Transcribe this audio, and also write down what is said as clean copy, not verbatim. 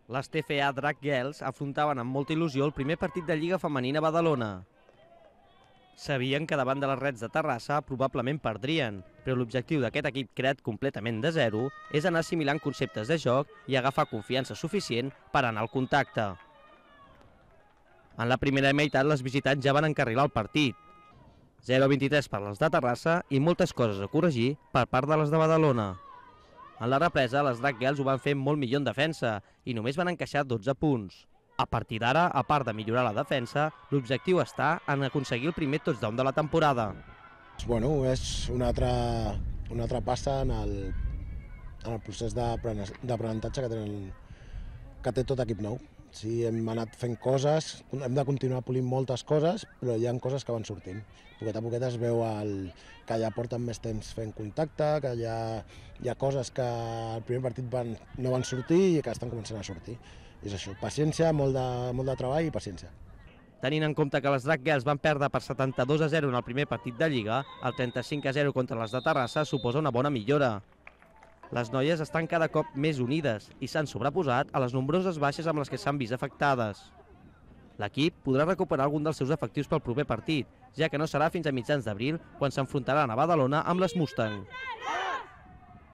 Les TFA Drac Girls afrontaven amb molta il·lusió el primer partit de Lliga Femenina a Badalona. Sabien que davant de les Reds de Terrassa probablement perdrien, però l'objectiu d'aquest equip creat completament de zero és anar assimilant conceptes de joc i agafar confiança suficient per anar al contacte. En la primera meitat les visitants ja van encarrilar el partit. 0-23 per les de Terrassa i moltes coses a corregir per part de les de Badalona. En la represa, les Drac Girls ho van fer molt millor en defensa i només van encaixar 12 punts. A partir d'ara, a part de millorar la defensa, l'objectiu està en aconseguir el primer touchdown de la temporada. Bueno, és una altra passa en el procés d'aprenentatge que té tot equip nou. Sí, hem anat fent coses, hem de continuar polint moltes coses, però hi ha coses que van sortint. Poquet a poquet es veu que ja porten més temps fent contacte, que hi ha coses que al primer partit no van sortir i que estan començant a sortir. I és això, paciència, molt de treball i paciència. Tenint en compte que les Drac Girls van perdre per 72-0 en el primer partit de Lliga, el 35-0 contra les de Terrassa suposa una bona millora. Les noies estan cada cop més unides i s'han sobreposat a les nombroses baixes amb les que s'han vist afectades. L'equip podrà recuperar algun dels seus efectius pel proper partit, ja que no serà fins a mitjans d'abril quan s'enfrontaran a Badalona amb les Mustang.